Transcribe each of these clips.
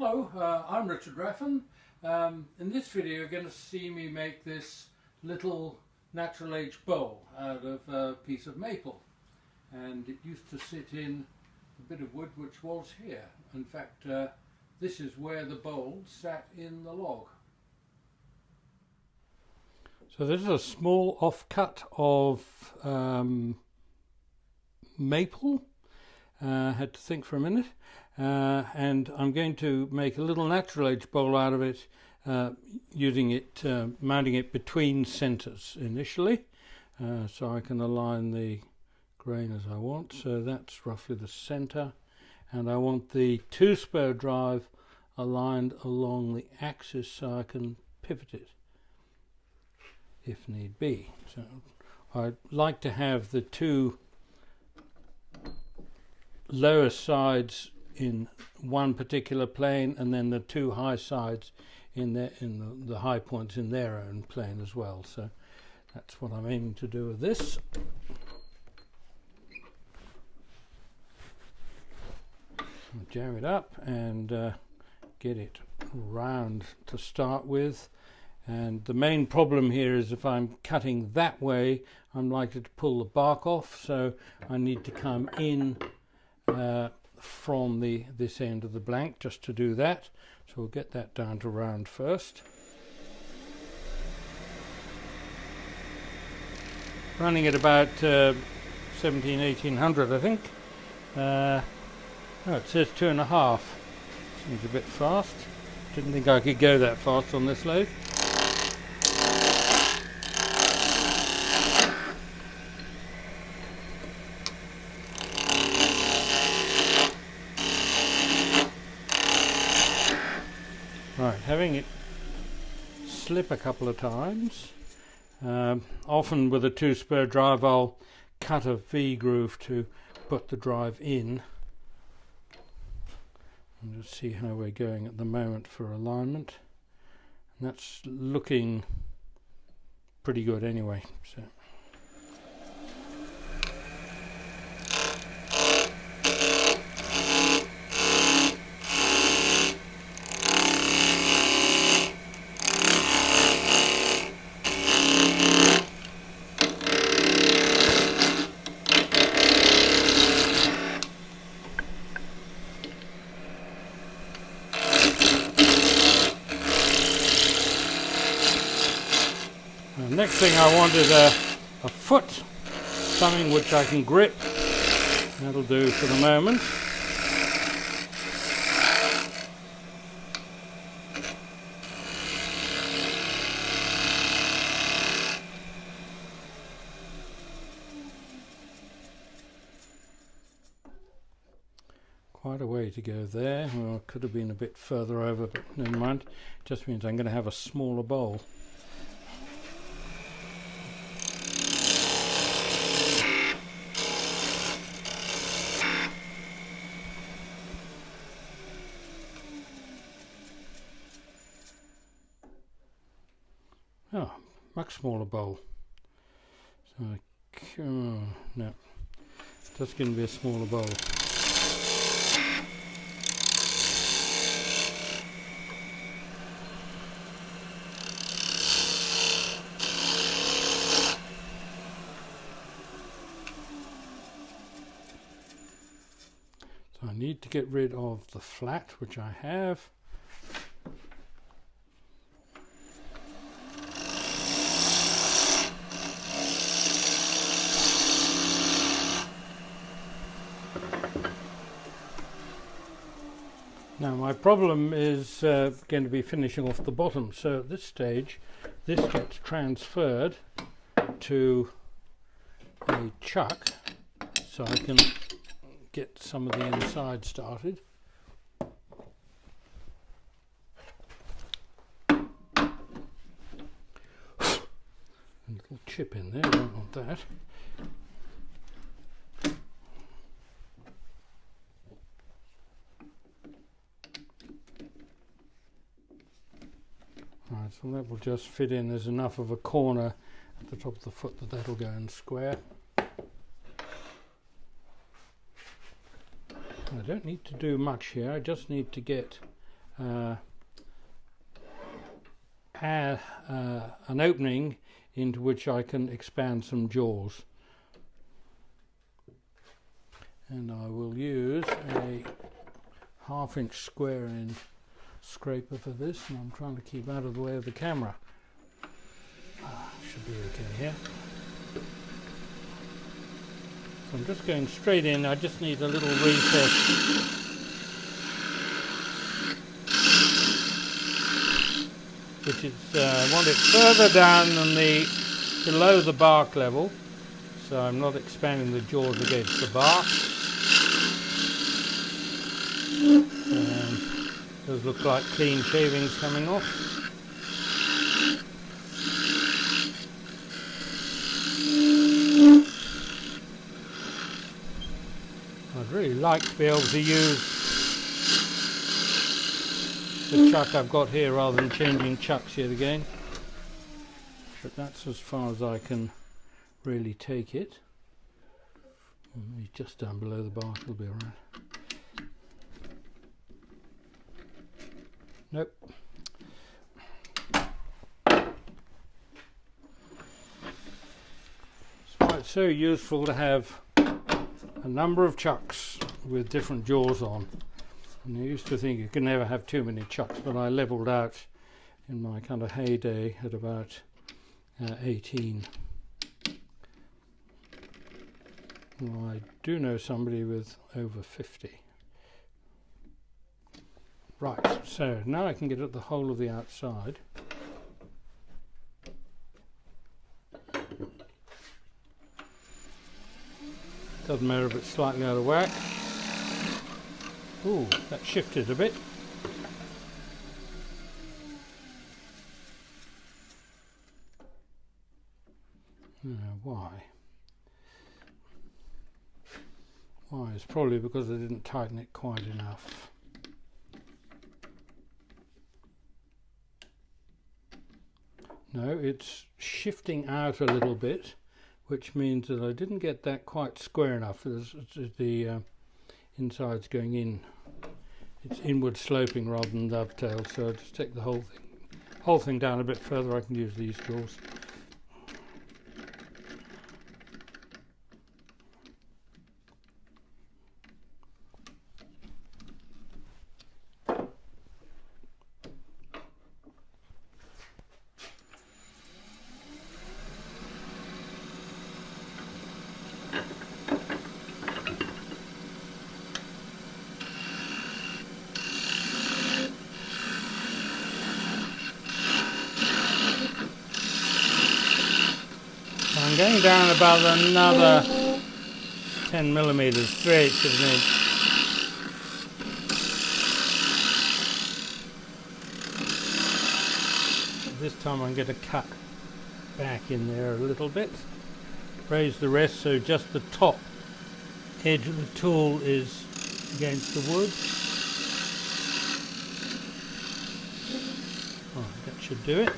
Hello, I'm Richard Raffan. In this video you're going to see me make this little natural age bowl out of a piece of maple, and it used to sit in a bit of wood which was here. In fact, this is where the bowl sat in the log. So this is a small offcut of maple. Had to think for a minute. And I'm going to make a little natural age bowl out of it, using it, mounting it between centres initially, so I can align the grain as I want. So that's roughly the centre, and I want the 2-spur drive aligned along the axis so I can pivot it if need be. So I'd like to have the two lower sides in one particular plane, and then the two high sides in the high points in their own plane as well. So that's what I'm aiming to do with this. I'll jam it up and get it round to start with. And the main problem here is if I'm cutting that way, I'm likely to pull the bark off, so I need to come in from this end of the blank just to do that. So we'll get that down to round first. Running at about 1800 I think. Oh, it says 2.5. Seems a bit fast. Didn't think I could go that fast on this lathe. Right, having it slip a couple of times. Often with a 2-spur drive I'll cut a V groove to put the drive in. And just see how we're going at the moment for alignment. And that's looking pretty good anyway. So. Next thing I want is a foot, something which I can grip. That'll do for the moment. Quite a way to go there. Well, it could have been a bit further over, but never mind. Just means I'm going to have a smaller bowl. Oh, much smaller bowl. So, no, just going to be a smaller bowl. So I need to get rid of the flat, which I have. Now my problem is going to be finishing off the bottom, so at this stage this gets transferred to a chuck so I can get some of the inside started. A little chip in there, don't want that. Right, so that will just fit in. There's enough of a corner at the top of the foot that that'll go in square. I don't need to do much here, I just need to get an opening into which I can expand some jaws. And I will use a 1/2 inch square end scraper for this, and I'm trying to keep out of the way of the camera. Should be okay here. So I'm just going straight in. I just need a little recess. Which is, I want it further down than below the bark level, so I'm not expanding the jaws against the bark. Those look like clean shavings coming off. I'd really like to be able to use the chuck I've got here rather than changing chucks yet again, but that's as far as I can really take it. Maybe just down below the bark will be alright. Nope. It's why it's so useful to have a number of chucks with different jaws on. And I used to think you could never have too many chucks, but I levelled out in my kind of heyday at about 18. Well, I do know somebody with over 50. Right, so now I can get at the whole of the outside. Doesn't matter if it's slightly out of whack. Ooh, that shifted a bit. Why? Why? It's probably because I didn't tighten it quite enough. No, it's shifting out a little bit, which means that I didn't get that quite square enough. The inside's going in. It's inward sloping rather than dovetail, so I'll just take the whole thing down a bit further. I can use these jaws. I'm going down about another 10 millimeters, 3/8 of an inch. This time I'm going to cut back in there a little bit, raise the rest so just the top edge of the tool is against the wood. Oh, that should do it.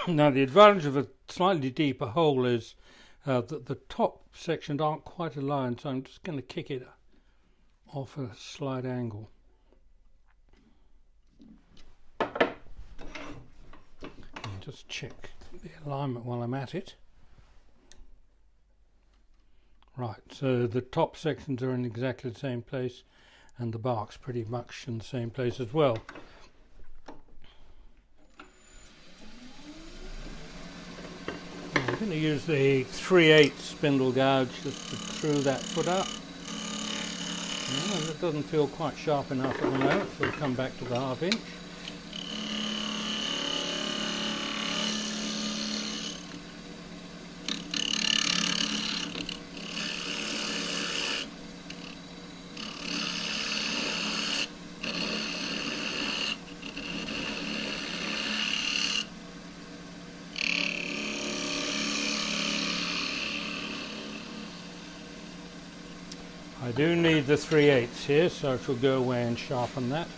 Now the advantage of a slightly deeper hole is that the top sections aren't quite aligned, so I'm just going to kick it off a slight angle. And just check the alignment while I'm at it. Right, so the top sections are in exactly the same place and the bark's pretty much in the same place as well. I'm going to use the 3/8 spindle gouge just to screw that foot up. That doesn't feel quite sharp enough at the moment, so we'll come back to the 1/2 inch. I do need the 3/8 here, so I shall go away and sharpen that.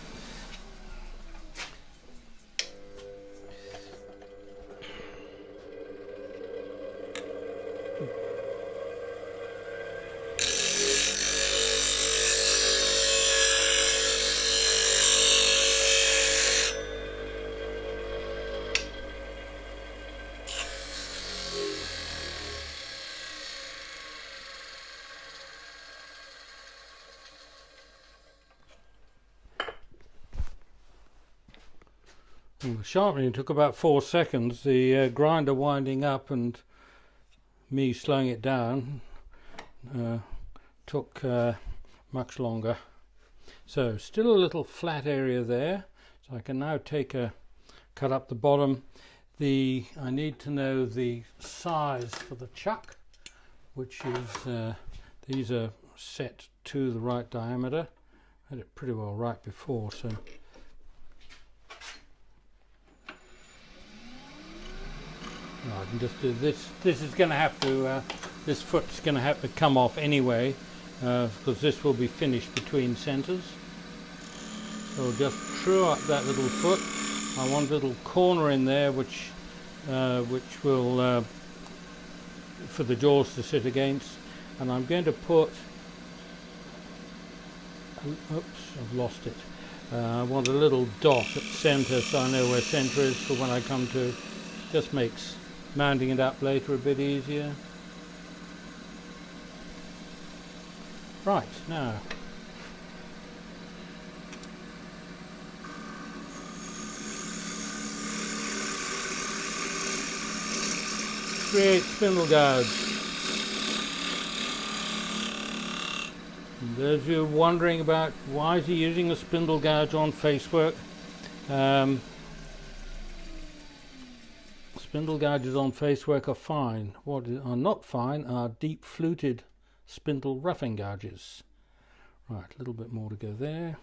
Well, the sharpening took about 4 seconds. The grinder winding up and me slowing it down took much longer. So still a little flat area there. So I can now cut up the bottom. I need to know the size for the chuck, which is these are set to the right diameter. I had it pretty well right before, so I can just do this. This is going to have to, this foot's going to have to come off anyway, because this will be finished between centres. So I'll just true up that little foot. I want a little corner in there which will for the jaws to sit against, and I'm going to put. Oops, I've lost it. I want a little dot at centre so I know where centre is for when I come to. Just makes mounting it up later a bit easier. Right, now. Create spindle gouge. And those of you wondering about why is he using a spindle gouge on facework, spindle gouges on facework are fine. What are not fine are deep fluted spindle roughing gouges. Right, a little bit more to go there.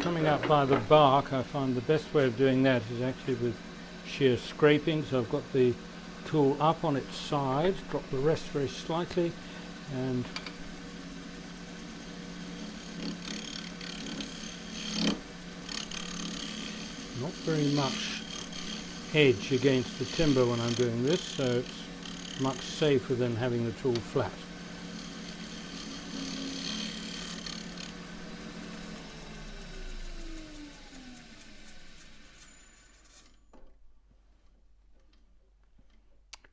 Coming up by the bark, I find the best way of doing that is actually with shear scraping. So I've got the tool up on its side, drop the rest very slightly, and not very much edge against the timber when I'm doing this, so it's much safer than having the tool flat.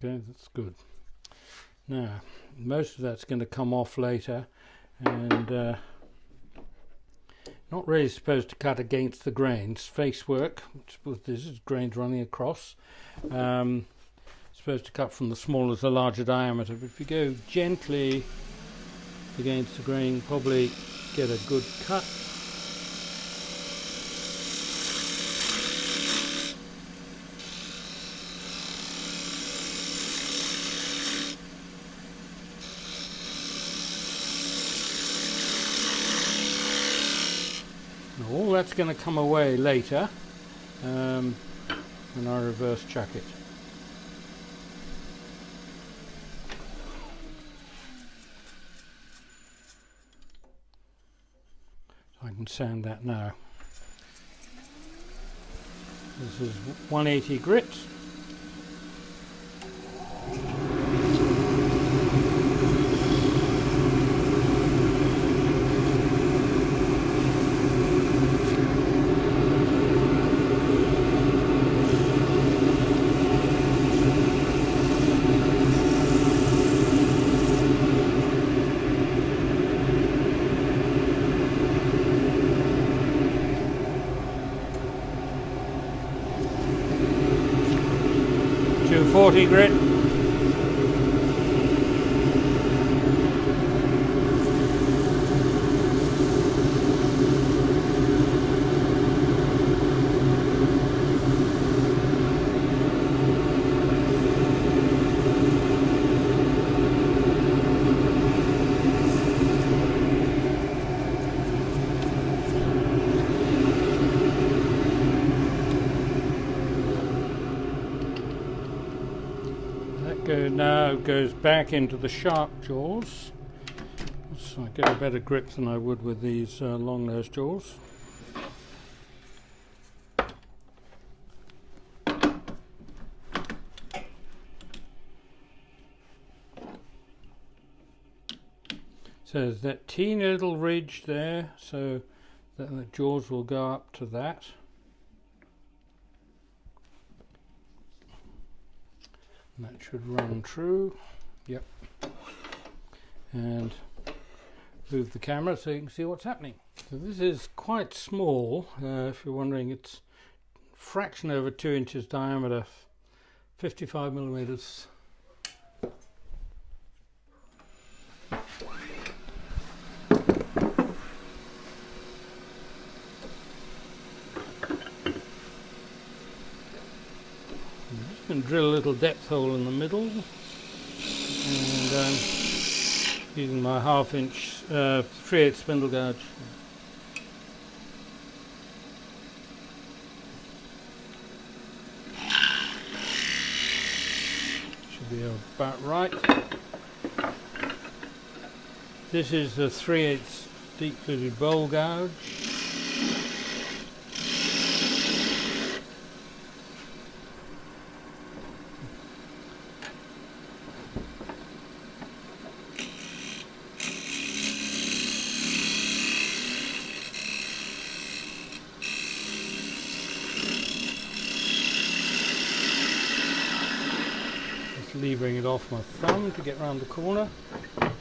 Okay, that's good. Now, most of that's going to come off later, and not really supposed to cut against the grains. Facework, with this is grains running across, supposed to cut from the smaller to the larger diameter, but if you go gently against the grain, probably get a good cut. All that's going to come away later when I reverse chuck it. So I can sand that now. This is 180 grit. to 40 grit. Now goes back into the sharp jaws, so I get a better grip than I would with these long nose jaws. So there's that teeny little ridge there, so Then the jaws will go up to that. And that should run true. Yep. And move the camera so you can see what's happening. So this is quite small. If you're wondering, it's a fraction over 2 inches diameter, 55 millimeters. And drill a little depth hole in the middle, and using my 1/2 inch 3/8 spindle gouge. Should be about right. This is the 3/8 deep fluted bowl gouge. Levering it off my thumb to get round the corner. And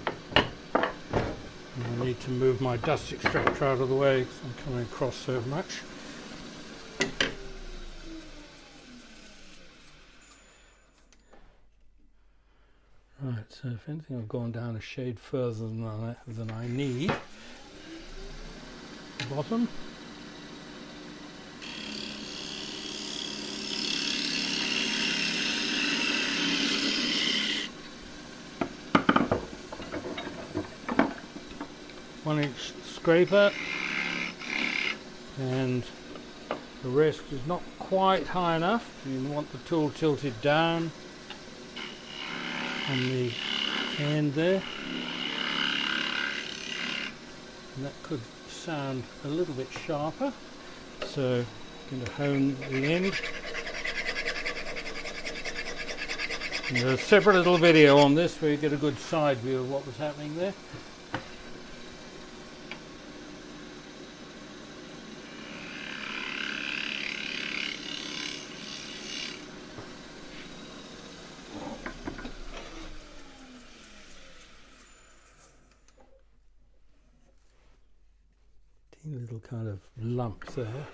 I need to move my dust extractor out of the way because I'm coming across so much. Right, so if anything, I've gone down a shade further than I need. The bottom. One-inch scraper, and the rest is not quite high enough. You want the tool tilted down on the end there, and that could sound a little bit sharper, so I'm going to hone the end. And there's a separate little video on this where you get a good side view of what was happening there. Little kind of lump there.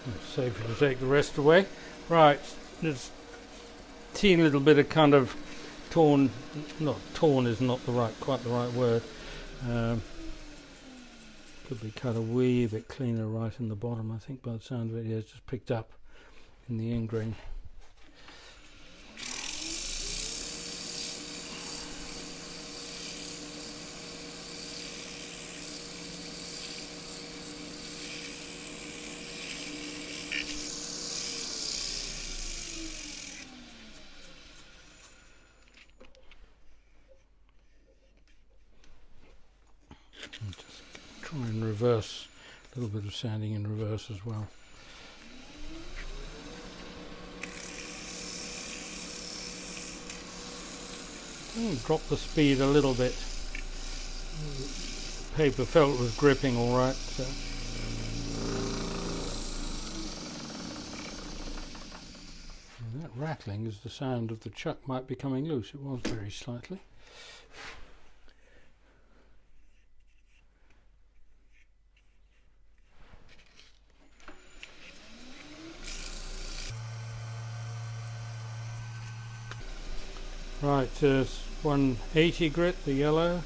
It's safer to take the rest away. Right, there's a teeny little bit of kind of torn, not torn is not quite the right word. Could be cut a wee bit cleaner right in the bottom, I think, by the sound of it. Yeah, it's just picked up in the end grain. Try and reverse, a little bit of sanding in reverse as well. Drop the speed a little bit. The paper felt it was gripping all right. So. And that rattling is the sound of the chuck might be coming loose. It was very slightly. Right, there's 180 grit, the yellow.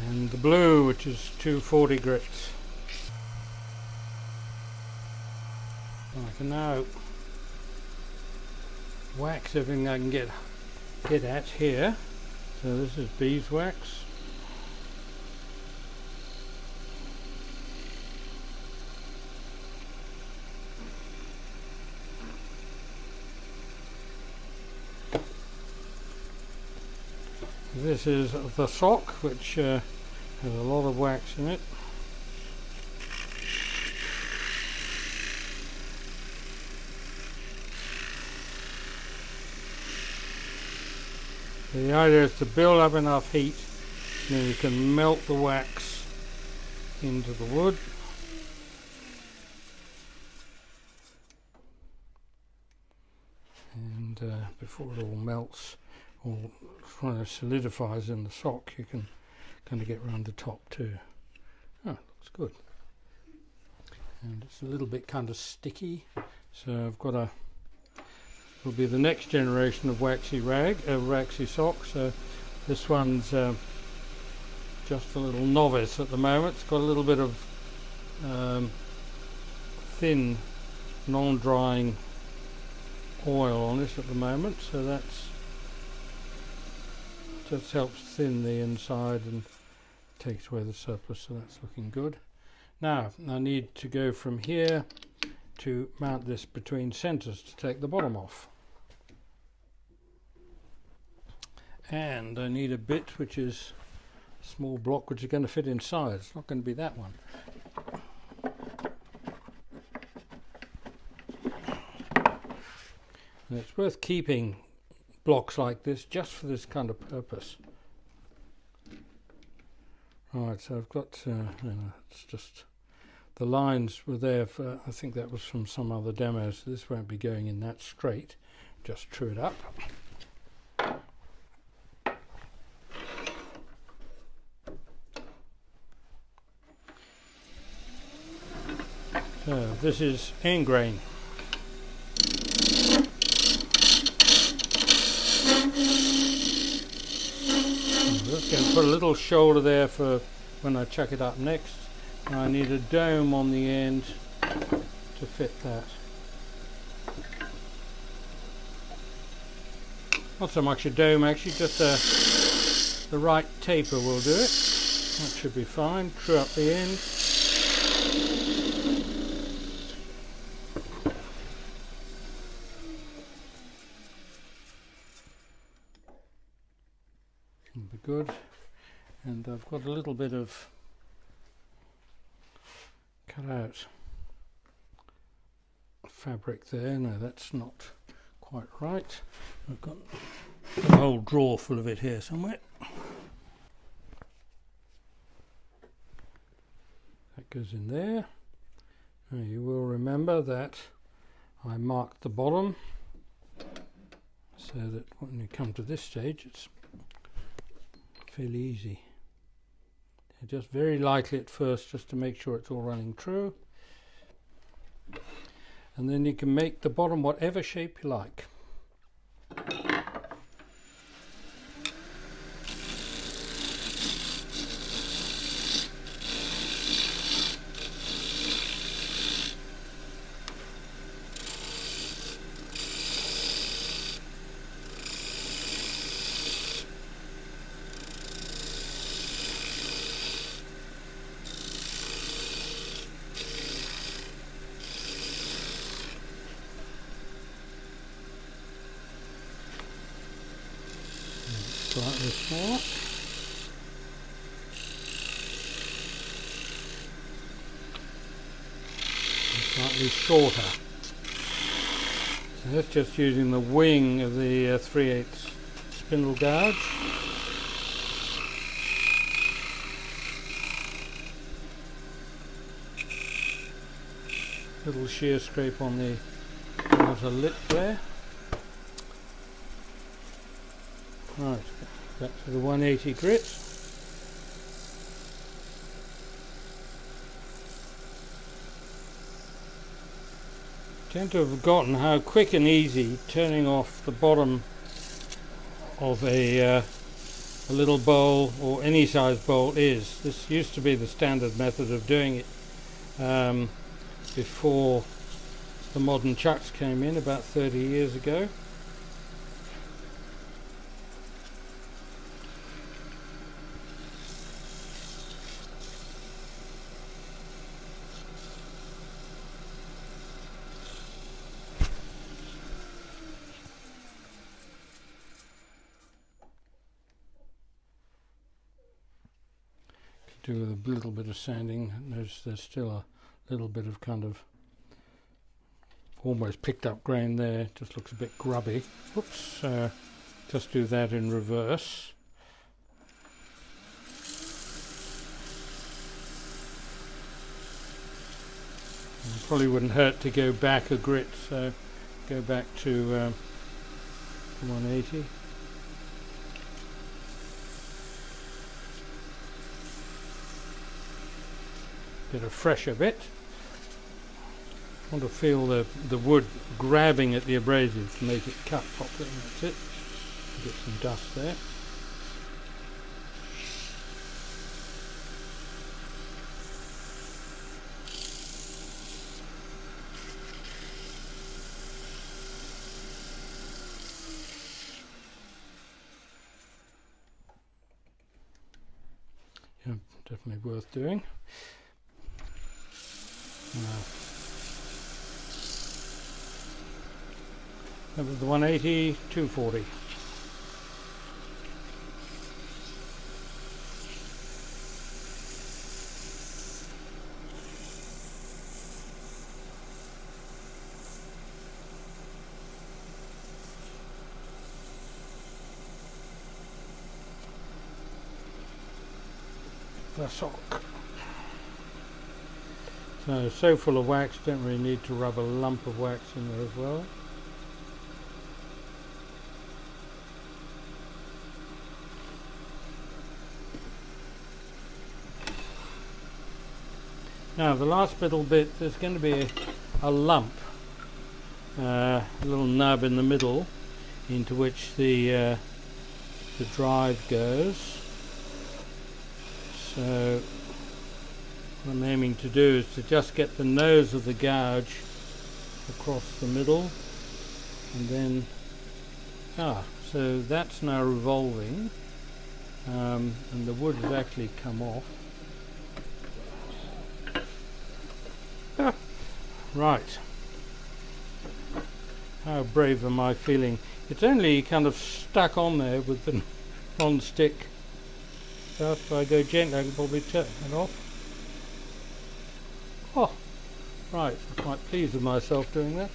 And the blue, which is 240 grit. I can now wax everything I can get at here. So this is beeswax. This is the sock, which has a lot of wax in it. The idea is to build up enough heat and then you can melt the wax into the wood. And before it all melts or solidifies in the sock, you can kind of get around the top too. Oh, looks good. And it's a little bit kind of sticky, so I've got a, will be the next generation of waxy sock. So this one's just a little novice at the moment. It's got a little bit of thin, non-drying oil on it at the moment, so that's just helps thin the inside and takes away the surplus, so that's looking good. Now I need to go from here to mount this between centres to take the bottom off, and I need a bit which is a small block which is going to fit inside. It's not going to be that one. And it's worth keeping blocks like this just for this kind of purpose. Right, so I've got, it's just, the lines were there for, I think that was from some other demo, so this won't be going in that straight, just true it up. So this is end grain. I'm going to put a little shoulder there for when I chuck it up next. I need a dome on the end to fit that. Not so much a dome actually, just the right taper will do it. That should be fine. True up the end. Should be good. And I've got a little bit of cut out fabric there. No, that's not quite right. I've got a whole drawer full of it here somewhere. That goes in there. Now you will remember that I marked the bottom so that when you come to this stage it's fairly easy. Just very lightly at first, just to make sure it's all running true, and then you can make the bottom whatever shape you like. Slightly smaller. And slightly shorter. So that's just using the wing of the 3/8 spindle gouge. Little shear scrape on the outer lip there. Right, back to the 180 grit. I tend to have forgotten how quick and easy turning off the bottom of a little bowl or any size bowl is. This used to be the standard method of doing it before the modern chucks came in about 30 years ago. do with a little bit of sanding. There's still a little bit of kind of almost picked up grain there. Just looks a bit grubby. Oops. Just do that in reverse. And probably wouldn't hurt to go back a grit, so go back to 180. Get a fresher bit. I want to feel the wood grabbing at the abrasive to make it cut properly. That's it. Get some dust there. Yeah, definitely worth doing. That was the 180, 240. The sock. So full of wax, don't really need to rub a lump of wax in there as well. Now the last little bit, there's going to be a lump, a little nub in the middle into which the drive goes. So what I'm aiming to do is to just get the nose of the gouge across the middle, and then so that's now revolving, and the wood has actually come off. Right, how brave am I feeling? It's only kind of stuck on there with the non-stick stuff. If I go gently I can probably turn it off. Oh, right, I'm quite pleased with myself doing that.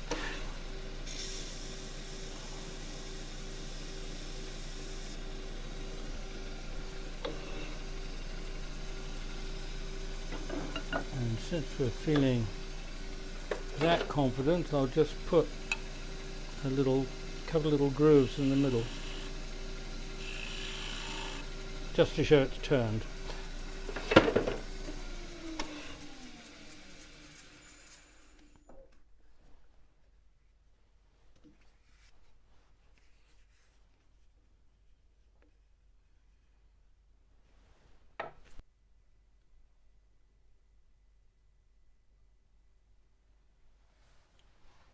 And since we're feeling that confident, I'll just put a couple little grooves in the middle, just to show it's turned.